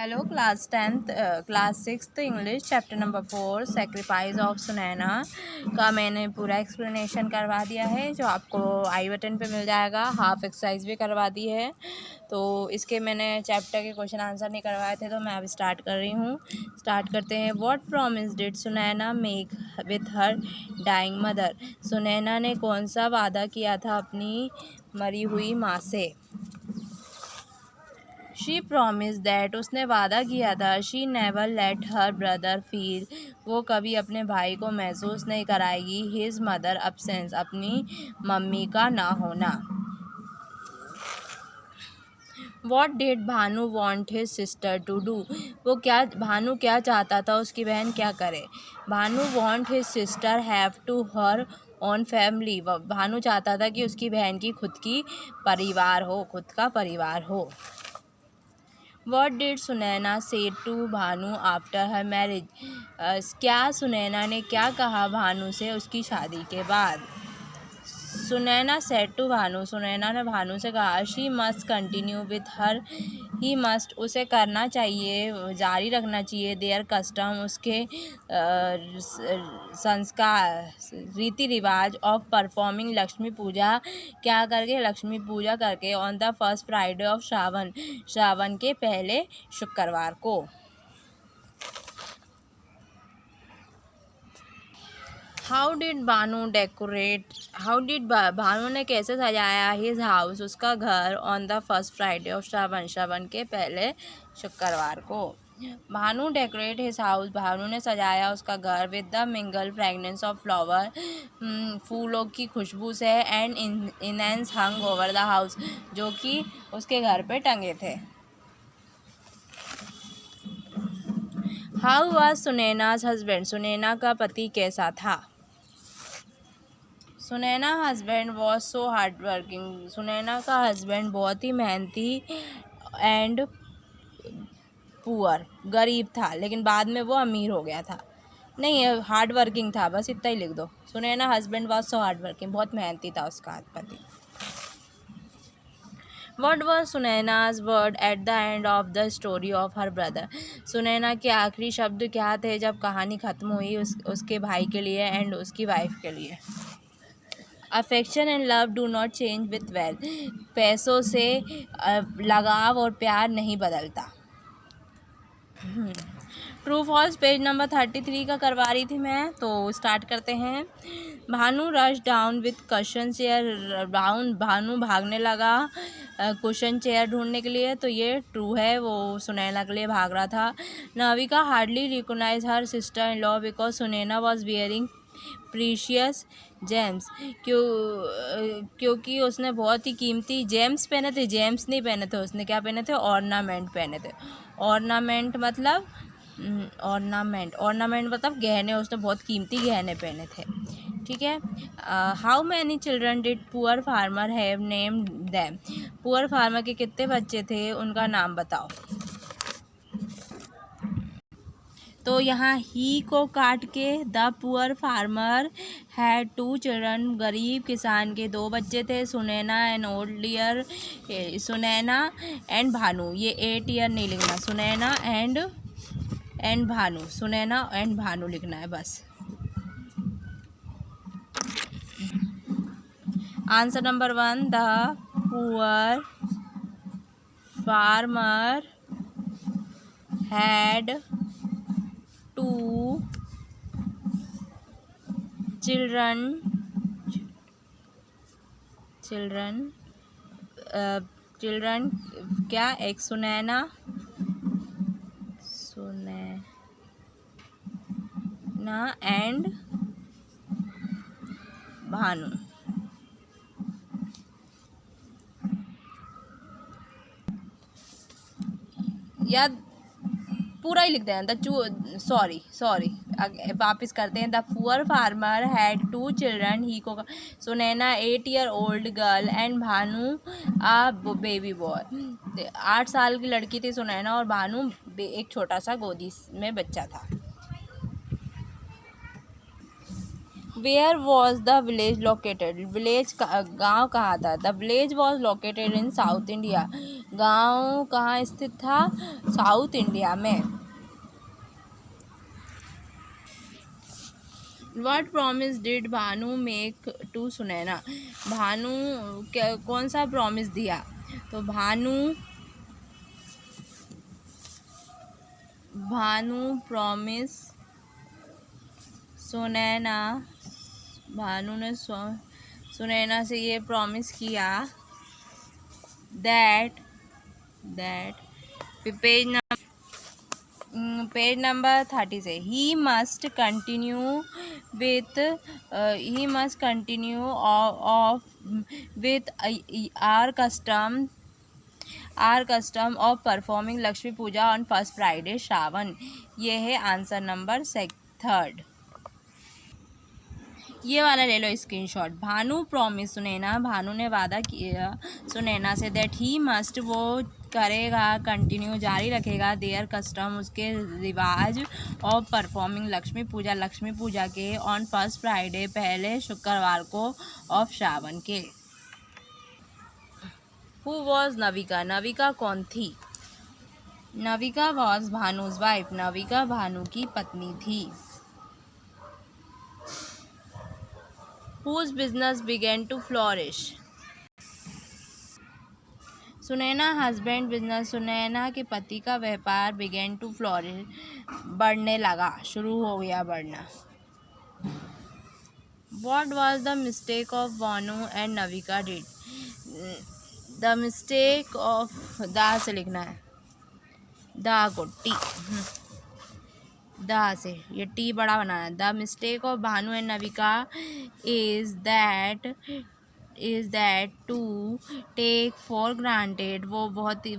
Hello class 10th class 6th English chapter number 4 sacrifice of Sunaina का मैंने पूरा explanation करवा दिया है, जो आपको आई बटन पे मिल जाएगा। हाफ एक्सरसाइज भी करवा दी है। तो इसके मैंने चैप्टर के क्वेश्चन आंसर नहीं करवाए थे, तो मैं अब स्टार्ट कर रही हूँ। स्टार्ट करते हैं। What promise did Sunaina make with her dying mother. Sunaina ने कौन सा वादा किया था अपनी मरी हुई माँ से। शी प्रोमिस दैट, उसने वादा किया था। She never let her brother feel, वो कभी अपने भाई को महसूस नहीं कराएगी। हिज मदर अब्सेंस, अपनी मम्मी का ना होना। What did Bhanu want his sister to do, Bhanu क्या चाहता था उसकी बहन क्या करे। Bhanu want his sister have to her own family, Bhanu चाहता था कि उसकी बहन की खुद का परिवार हो। What did Sunaina say to Bhanu after her marriage? क्या सुनैना ने क्या कहा भानु से उसकी शादी के बाद। सुनैना said to भानु, सुनैना ने भानु से कहा। She must continue with her, he must, उसे करना चाहिए, जारी रखना चाहिए। Their custom, उसके संस्कार, रीति रिवाज ऑफ परफॉर्मिंग लक्ष्मी पूजा, क्या करके, लक्ष्मी पूजा करके। On the first Friday of Shravan के पहले शुक्रवार को। हाउ डिड भानु ने कैसे सजाया हिज हाउस, उसका घर। On the first Friday of Shravan के पहले शुक्रवार को। Bhanu decorate his house, Bhanu ने सजाया उसका घर। With the mingle fragrance of flower, फूलों की खुशबू से। And incense hung over the house, जो कि उसके घर पे टंगे थे। How was Sunaina's husband, Sunaina का पति कैसा था। Sunaina husband was so hard working, Sunaina का हस्बैंड बहुत ही मेहनती एंड पुअर, गरीब था, लेकिन बाद में वो अमीर हो गया था। नहीं, हार्ड वर्किंग था, बस इतना ही लिख दो। Sunaina husband was so hard working, बहुत मेहनती था उसका पति। What was Sunaina's word at the end of the story of her brother, Sunaina के आखिरी शब्द क्या थे जब कहानी ख़त्म हुई उसके भाई के लिए एंड उसकी वाइफ के लिए। Affection and love do not change with wealth, पैसों से लगाव और प्यार नहीं बदलता। ट्रू फॉल्स पेज नंबर 33 का करवा रही थी मैं, तो स्टार्ट करते हैं। Bhanu rush down with cushion chair, Bhanu भागने लगा कुशन चेयर ढूंढने के लिए, तो ये ट्रू है, वो सुनैना के लिए भाग रहा था। Navika hardly recognize her sister in law because Sunaina was wearing precious gems, क्योंकि उसने बहुत ही कीमती जेम्स पहने थे। जेम्स नहीं पहने थे उसने, क्या पहने थे, ऑर्नामेंट पहने थे। ऑर्नामेंट मतलब गहने, उसने बहुत कीमती गहने पहने थे। ठीक है। How many children did poor farmer have named them, poor farmer के कितने बच्चे थे, उनका नाम बताओ। तो यहाँ ही को काट के the poor farmer had 2 children, गरीब किसान के 2 बच्चे थे। Sunaina and old year, Sunaina and Bhanu, ये 8 ईयर नहीं लिखना, सुनैना एंड भानु लिखना है बस। Answer number 1, the poor farmer had 2 children क्या, एक सुनैना एंड भानु। या पूरा ही लिख देना, सॉरी वापस करते हैं। The poor farmer had 2 children, ही को Sunaina 8 year old girl and Bhanu a baby boy, 8 साल की लड़की थी सुनैना और भानु एक छोटा सा गोदी में बच्चा था। Where was the village located, village गाँव कहाँ था? The village was located in South India, गाँव कहाँ स्थित था? साउथ इंडिया में। What promise did Bhanu make to Sunaina, Bhanu क्या कौन सा प्रॉमिस दिया? तो भानु प्रॉमिस सुनैना, भानु ने सुनैना से ये प्रॉमिस किया दैट पेज नंबर 30 से ही must continue of with our custom of performing Lakshmi Puja on first Friday Shravan. ये है आंसर नंबर 3। ये वाला ले लो स्क्रीनशॉट। भानु प्रॉमिस सुनैना, भानु ने वादा किया Sunaina say that he must, वो करेगा, कंटिन्यू जारी रखेगा, देयर कस्टम, उसके रिवाज, ऑफ परफॉर्मिंग लक्ष्मी पूजा के ऑन फर्स्ट फ्राइडे, पहले शुक्रवार को, ऑफ श्रावण के। हु वॉज नविका, नविका कौन थी? नविका वॉज भानुज वाइफ, नविका भानु की पत्नी थी। Whose business began to flourish? Sunaina husband business, Sunaina के पति का व्यापार began to flourish, बढ़ने लगा, शुरू हो गया बढ़ना। What was the mistake of Bhanu and Navika did? The mistake of, दा से लिखना है, दा को टी, दा से ये टी बड़ा बनाना है। The mistake of Bhanu and Navika is that to take for granted, वो बहुत ही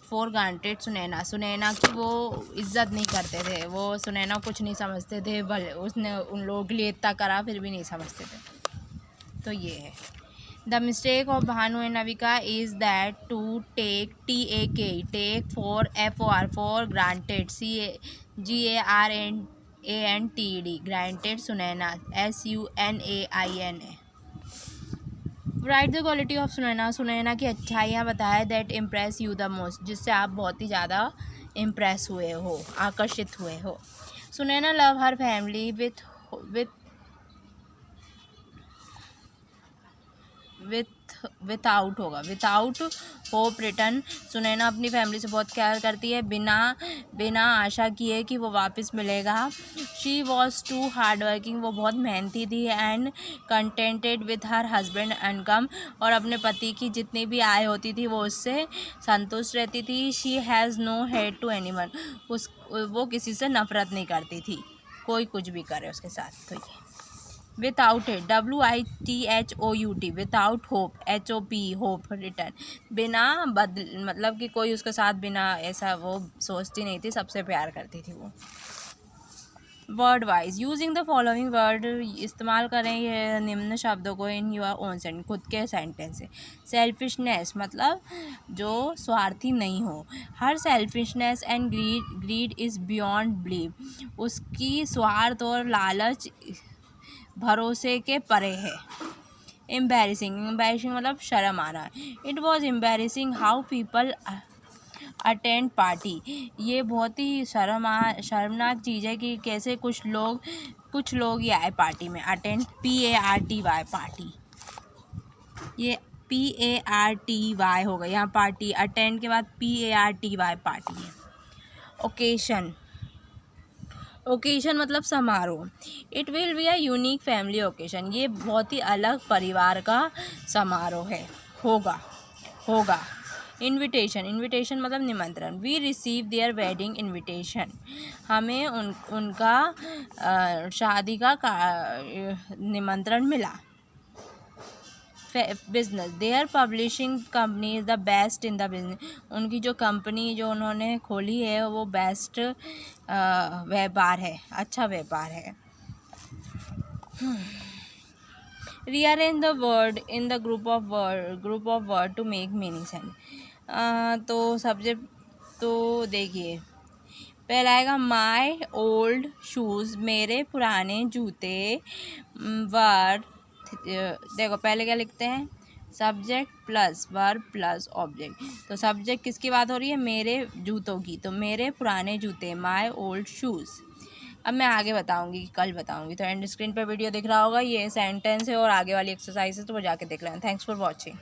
फॉर ग्रांटेड सुनैना की वो इज्जत नहीं करते थे, वो सुनैना कुछ नहीं समझते थे, भले उसने उन लोगों के लिए इतना करा फिर भी नहीं समझते थे। तो ये है the mistake of Bhanu and Navika is that to take take for granted GRANTED granted Sunaina SUNAIN। Write the quality of Sunaina की अच्छाइयाँ बताए that impress you the most, जिससे आप बहुत ही ज़्यादा इम्प्रेस हुए हो, आकर्षित हुए हो। सुनैना लव हर family without hope return, Sunaina अपनी फैमिली से बहुत प्यार करती है, बिना आशा किए कि वो वापस मिलेगा। She was too hard working, वो बहुत मेहनती थी, and contented with her husband income, और अपने पति की जितनी भी आय होती थी वो उससे संतुष्ट रहती थी। She has no hate to anyone, वो किसी से नफरत नहीं करती थी, कोई कुछ भी करे उसके साथ। तो ये without it WITHOUT without hope HOP hope return, बिना मतलब कि कोई उसके साथ बिना ऐसा वो सोचती नहीं थी, सबसे प्यार करती थी वो। Word wise using the following word, इस्तेमाल करें ये निम्न शब्दों को इन योर ओन सेंटेंस, खुद के सेंटेंस से। सेल्फिशनेस मतलब जो स्वार्थी नहीं हो, her selfishness and greed is beyond belief, उसकी स्वार्थ और लालच भरोसे के परे है। एम्बैरेसिंग मतलब शर्म आना। It was embarrassing how people attend party, ये बहुत ही शर्मनाक चीज़ है कि कैसे कुछ लोग ही आए पार्टी में। अटेंड PARTY पार्टी, ये PARTY हो गया यहाँ पार्टी, अटेंड के बाद PARTY पार्टी है। ओकेशन मतलब समारोह। It will be a unique family occasion, ये बहुत ही अलग परिवार का समारोह है, होगा। इनविटेशन मतलब निमंत्रण। We receive their wedding invitation, हमें उनका शादी का निमंत्रण मिला। Business, their publishing company is the best in the business, उनकी जो कंपनी जो उन्होंने खोली है वो बेस्ट व्यापार है, अच्छा व्यापार है। Rearrange the word in the group of word to make meaning sense. तो सब्जेक्ट तो देखिए पहला आएगा माई ओल्ड शूज़, मेरे पुराने जूते, वर, देखो पहले क्या लिखते हैं, subject plus verb plus object. तो सब्जेक्ट किसकी बात हो रही है, मेरे जूतों की, तो मेरे पुराने जूते, माई ओल्ड शूज़। अब मैं आगे बताऊंगी, कल बताऊंगी। तो एंड स्क्रीन पर वीडियो दिख रहा होगा, ये सेंटेंस है और आगे वाली एक्सरसाइज है, तो वो जाके देख लेना। Thanks for watching.